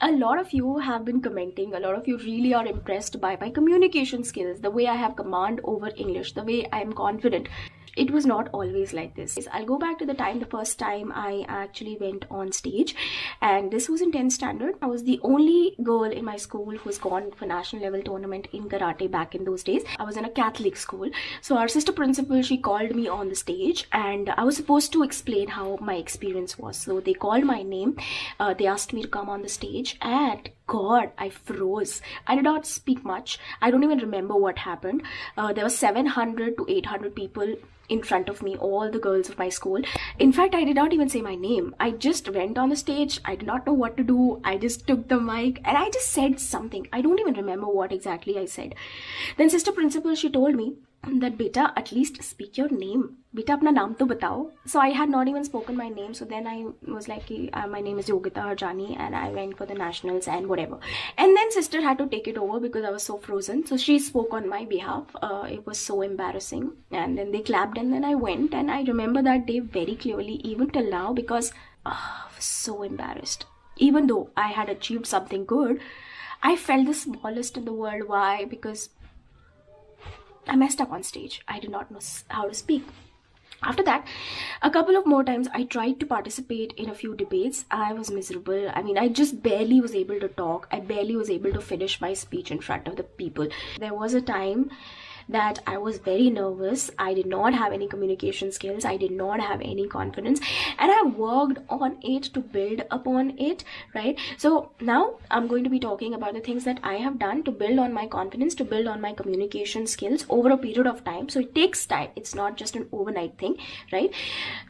A lot of you have been commenting, a lot of you really are impressed by my communication skills, the way I have command over English, the way I am confident. It was not always like this. I'll go back to the time, the first time I actually went on stage, and this was in 10th standard. I was the only girl in my school who's gone for national level tournament in karate back in those days. I was in a Catholic school, so our sister principal, she called me on the stage, and I was supposed to explain how my experience was. So they called my name, they asked me to come on the stage, and God, I froze. I did not speak much. I don't even remember what happened. There were 700 to 800 people in front of me, all the girls of my school. In fact, I did not even say my name. I just went on the stage. I did not know what to do. I just took the mic and I just said something. I don't even remember what exactly I said. Then sister principal, she told me that beta, at least speak your name. Beta, apna naam to batao. So I had not even spoken my name. So then I was like, my name is Yogita Harjani, and I went for the nationals and whatever. And then sister had to take it over because I was so frozen. So she spoke on my behalf. It was so embarrassing. And then they clapped, and then I went. And I remember that day very clearly, even till now, because I was so embarrassed. Even though I had achieved something good, I felt the smallest in the world. Why? Because I messed up on stage. I did not know how to speak. After that, a couple of more times I tried to participate in a few debates. I was miserable. I mean, I just barely was able to talk. I barely was able to finish my speech in front of the people. There was a time that I was very nervous. I did not have any communication skills. I did not have any confidence, and I worked on it to build upon it, right? So now I'm going to be talking about the things that I have done to build on my confidence, to build on my communication skills over a period of time. So it takes time. It's not just an overnight thing, right?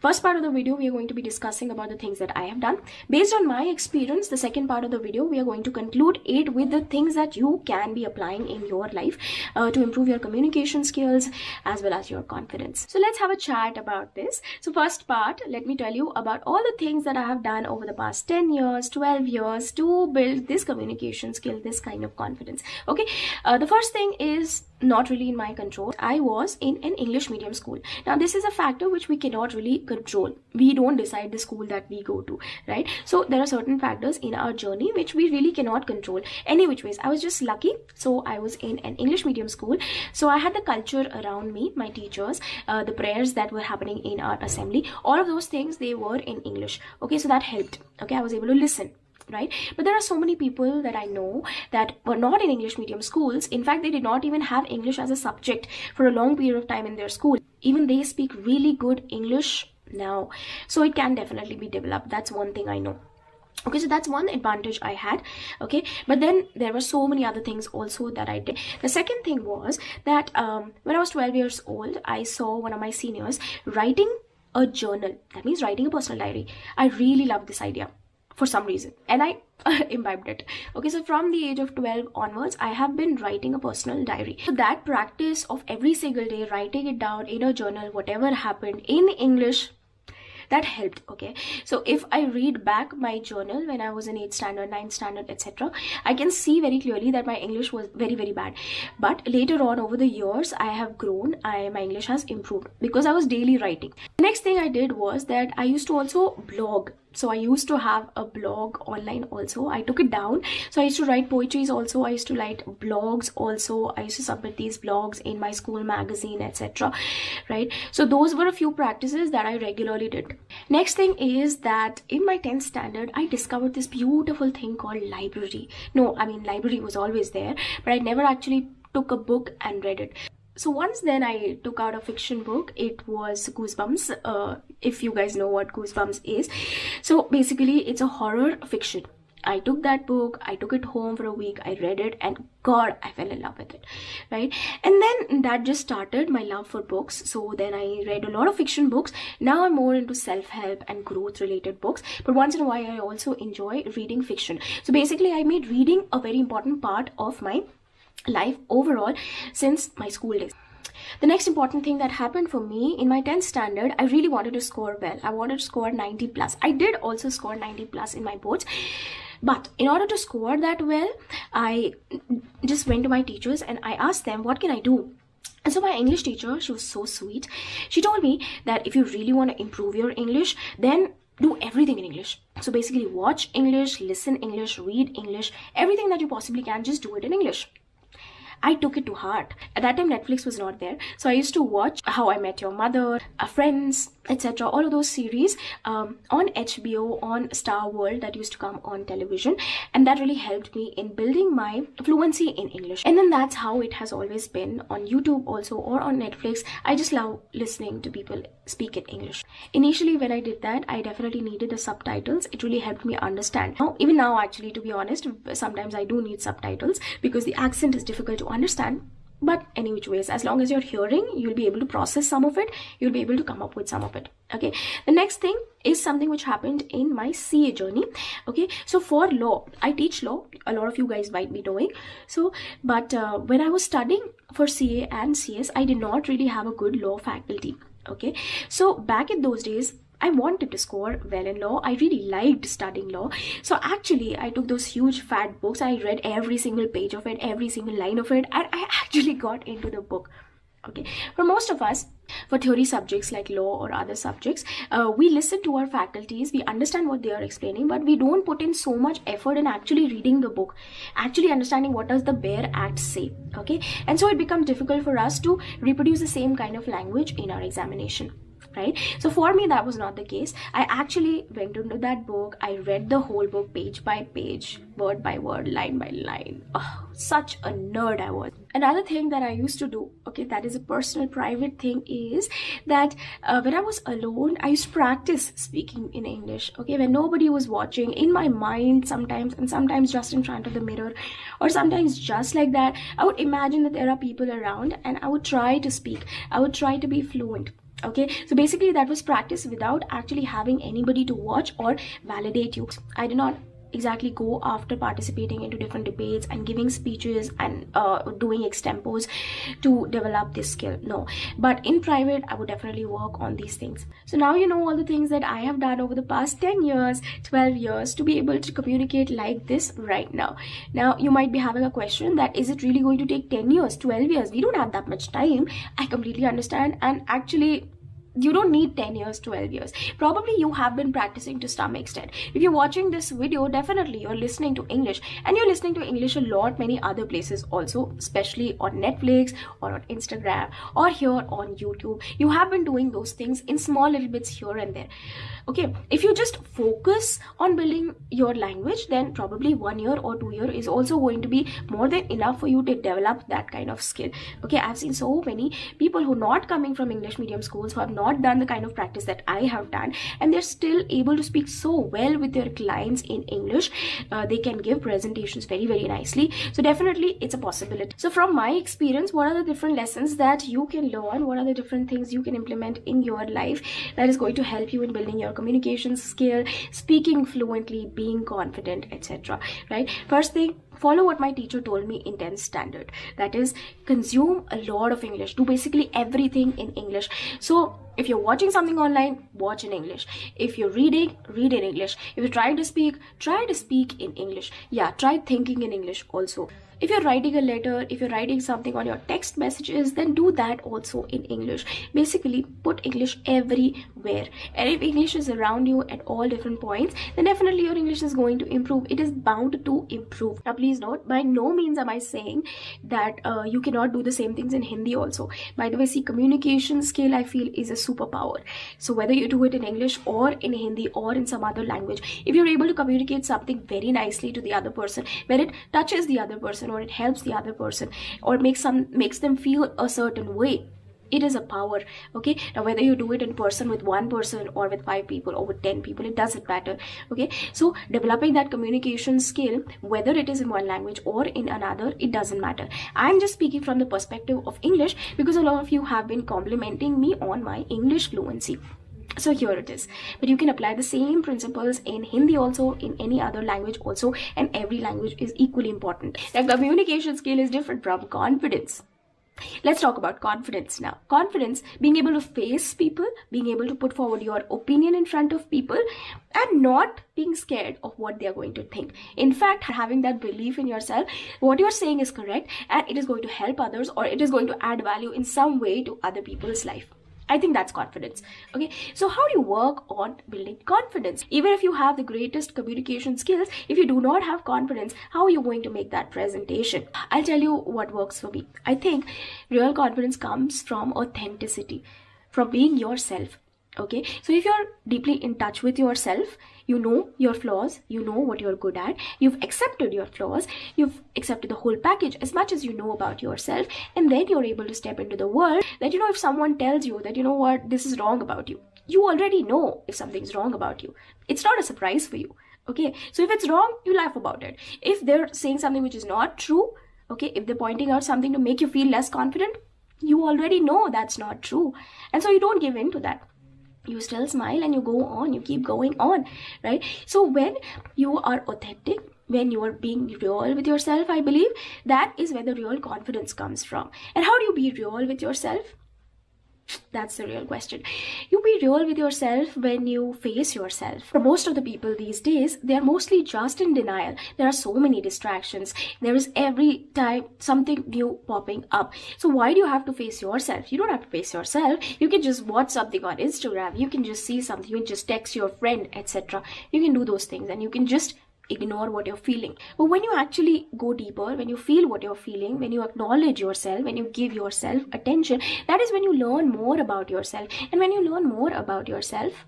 First part of the video, we are going to be discussing about the things that I have done based on my experience. The second part of the video, we are going to conclude it with the things that you can be applying in your life to improve your communication skills as well as your confidence. So let's have a chat about this. So first part, let me tell you about all the things that I have done over the past 10 years, 12 years to build this communication skill, this kind of confidence. Okay, the first thing is not really in my control. I was in an English medium school. Now this is a factor which we cannot really control. We don't decide the school that we go to, right? So there are certain factors in our journey which we really cannot control. Any which ways, I was just lucky. So I was in an English medium school. So I had the culture around me, my teachers, the prayers that were happening in our assembly, all of those things, they were in English. Okay, so that helped. Okay, I was able to listen, right? But there are so many people that I know that were not in English medium schools. In fact, they did not even have English as a subject for a long period of time in their school. Even they speak really good English now. So it can definitely be developed. That's one thing I know. Okay, so that's one advantage I had. Okay, but then there were so many other things also that I did. The second thing was that when I was 12 years old, I saw one of my seniors writing a journal. That means writing a personal diary. I really loved this idea for some reason, and I imbibed it. Okay, so from the age of 12 onwards, I have been writing a personal diary. So that practice of every single day writing it down in a journal, whatever happened in English, that helped. Okay, so if I read back my journal when I was in 8th standard, 9th standard, etc., I can see very clearly that my English was very, very bad. But later on, over the years, I have grown. My English has improved because I was daily writing. The next thing I did was that I used to also blog. So I used to have a blog online also. I took it down. So I used to write poetries also. I used to write blogs also. I used to submit these blogs in my school magazine, etc. Right? So those were a few practices that I regularly did. Next thing is that in my 10th standard, I discovered this beautiful thing called library. No, I mean, library was always there, but I never actually took a book and read it. So once then I took out a fiction book. It was Goosebumps, if you guys know what Goosebumps is. So basically it's a horror fiction. I took that book, I took it home for a week, I read it, and God, I fell in love with it, right? And then that just started my love for books. So then I read a lot of fiction books. Now I'm more into self-help and growth related books, but once in a while I also enjoy reading fiction. So basically I made reading a very important part of my life overall since my school days. The next important thing that happened for me in my 10th standard, I really wanted to score well. I wanted to score 90 plus. I did also score 90 plus in my boards. But in order to score that well, I just went to my teachers and I asked them, what can I do? And so my English teacher, she was so sweet. She told me that if you really want to improve your English, then do everything in English. So basically watch English, listen English, read English, everything that you possibly can, just do it in English. I took it to heart. At that time, Netflix was not there. So I used to watch How I Met Your Mother, Friends, etc. All of those series on HBO, on Star World, that used to come on television. And that really helped me in building my fluency in English. And then that's how it has always been on YouTube also, or on Netflix. I just love listening to people speak in English. Initially, when I did that, I definitely needed the subtitles. It really helped me understand. Even now, actually, to be honest, sometimes I do need subtitles because the accent is difficult to understand. But any which ways, as long as you're hearing, you'll be able to process some of it. You'll be able to come up with some of it. Okay. The next thing is something which happened in my CA journey. Okay. So for law, I teach law. A lot of you guys might be knowing. So, but when I was studying for CA and CS, I did not really have a good law faculty. Okay. So back in those days, I wanted to score well in law. I really liked studying law. So actually, I took those huge fat books. I read every single page of it, every single line of it, and I actually got into the book. Okay. For most of us, for theory subjects like law or other subjects, we listen to our faculties, we understand what they are explaining, but we don't put in so much effort in actually reading the book, actually understanding what does the bare act say. Okay. And so it becomes difficult for us to reproduce the same kind of language in our examination. Right? So for me, that was not the case. I actually went into that book. I read the whole book page by page, word by word, line by line. Oh, such a nerd I was. Another thing that I used to do, okay, that is a personal private thing, is that when I was alone, I used to practice speaking in English. Okay, when nobody was watching, in my mind sometimes, and sometimes just in front of the mirror, or sometimes just like that, I would imagine that there are people around and I would try to speak. I would try to be fluent. Okay, so basically that was practice without actually having anybody to watch or validate you. I did not exactly go after participating into different debates and giving speeches and doing extempos to develop this skill. No, but in private, I would definitely work on these things. So now you know all the things that I have done over the past 10 years, 12 years to be able to communicate like this right now. Now, you might be having a question that, is it really going to take 10 years, 12 years? We don't have that much time. I completely understand. And actually, you don't need 10 years, 12 years. Probably you have been practicing to some extent. If you're watching this video, definitely you're listening to English, and you're listening to English a lot many other places also, especially on Netflix or on Instagram or here on YouTube. You have been doing those things in small little bits here and there. Okay, if you just focus on building your language, then probably 1 year or 2 years is also going to be more than enough for you to develop that kind of skill. Okay, I've seen so many people who are not coming from English medium schools, who have not done the kind of practice that I have done, and they're still able to speak so well with their clients in English. They can give presentations very, very nicely. So definitely it's a possibility. So from my experience, what are the different lessons that you can learn? What are the different things you can implement in your life that is going to help you in building your communication skill, speaking fluently, being confident, etc. Right? First thing, follow what my teacher told me in 10th standard. That is, consume a lot of English. Do basically everything in English. So if you're watching something online, watch in English. If you're reading, read in English. If you're trying to speak, try to speak in English. Yeah, try thinking in English also. If you're writing a letter, if you're writing something on your text messages, then do that also in English. Basically, put English everywhere. And if English is around you at all different points, then definitely your English is going to improve. It is bound to improve. Now, please note, by no means am I saying that you cannot do the same things in Hindi also. By the way, see, communication skill, I feel, is a superpower. So whether you do it in English or in Hindi or in some other language, if you're able to communicate something very nicely to the other person, where it touches the other person, or it helps the other person, or makes them feel a certain way, it is a power. Okay, now whether you do it in person with one person or with 5 people or with 10 people, it doesn't matter. Okay, so developing that communication skill, whether it is in one language or in another, it doesn't matter. I'm just speaking from the perspective of English because a lot of you have been complimenting me on my English fluency. So here it is. But you can apply the same principles in Hindi also, in any other language also, and every language is equally important. Now, communication skill is different from confidence. Let's talk about confidence now. Confidence, being able to face people, being able to put forward your opinion in front of people, and not being scared of what they are going to think. In fact, having that belief in yourself, what you're saying is correct, and it is going to help others, or it is going to add value in some way to other people's life. I think that's confidence. Okay, so how do you work on building confidence? Even if you have the greatest communication skills, if you do not have confidence, how are you going to make that presentation? I'll tell you what works for me. I think real confidence comes from authenticity, from being yourself. Okay, so if you're deeply in touch with yourself, you know your flaws, you know what you're good at, you've accepted your flaws, you've accepted the whole package as much as you know about yourself, and then you're able to step into the world that, you know, if someone tells you that, you know what, this is wrong about you, you already know if something's wrong about you. It's not a surprise for you. Okay, so if it's wrong, you laugh about it. If they're saying something which is not true, okay, if they're pointing out something to make you feel less confident, you already know that's not true, and so you don't give in to that. You still smile and you go on, you keep going on, right? So when you are authentic, when you are being real with yourself, I believe that is where the real confidence comes from. And how do you be real with yourself? That's the real question. You be real with yourself when you face yourself. For most of the people these days, they are mostly just in denial. There are so many distractions. There is every time something new popping up. So why do you have to face yourself? You don't have to face yourself. You can just watch something on Instagram. You can just see something. You can just text your friend, etc. You can do those things and you can just ignore what you're feeling. But when you actually go deeper, when you feel what you're feeling, when you acknowledge yourself, when you give yourself attention, that is when you learn more about yourself. And when you learn more about yourself,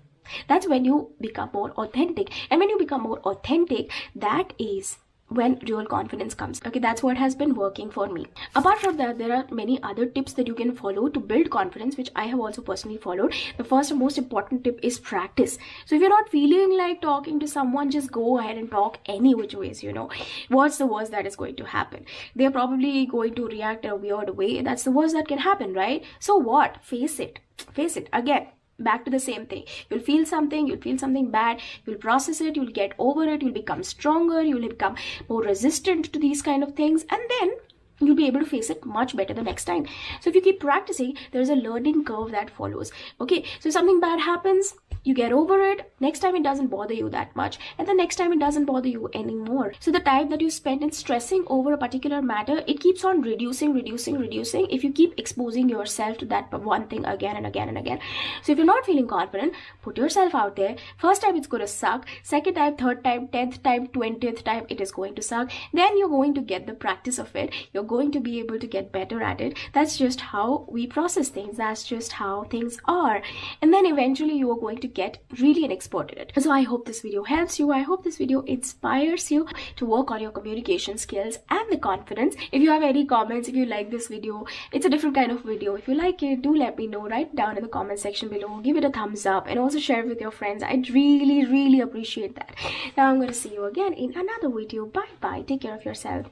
that's when you become more authentic. And when you become more authentic, that is when real confidence comes. Okay, that's what has been working for me. Apart from that, there are many other tips that you can follow to build confidence, which I have also personally followed. The first and most important tip is practice. So if you're not feeling like talking to someone, just go ahead and talk any which ways, you know. What's the worst that is going to happen? They're probably going to react in a weird way. That's the worst that can happen, right? So what? Face it. Face it. Again, back to the same thing. You'll feel something bad, you'll process it, you'll get over it, you'll become stronger, you'll become more resistant to these kind of things, and then you'll be able to face it much better the next time. So if you keep practicing, there's a learning curve that follows. Okay, so if something bad happens, you get over it. Next time it doesn't bother you that much, and the next time it doesn't bother you anymore. So the time that you spend in stressing over a particular matter, it keeps on reducing if you keep exposing yourself to that one thing again and again and again. So if you're not feeling confident, put yourself out there. First time it's going to suck, second time, third time, 10th time, 20th time, it is going to suck. Then you're going to get the practice of it. You're going to be able to get better at it. That's just how we process things. That's just how things are. And then eventually you are going to get really an expert at it. So I hope this video helps you. I hope this video inspires you to work on your communication skills and the confidence. If you have any comments, if you like this video, it's a different kind of video. If you like it, do let me know right down in the comment section below. Give it a thumbs up and also share it with your friends. I'd really appreciate that. Now I'm going to see you again in another video. Bye bye. Take care of yourself.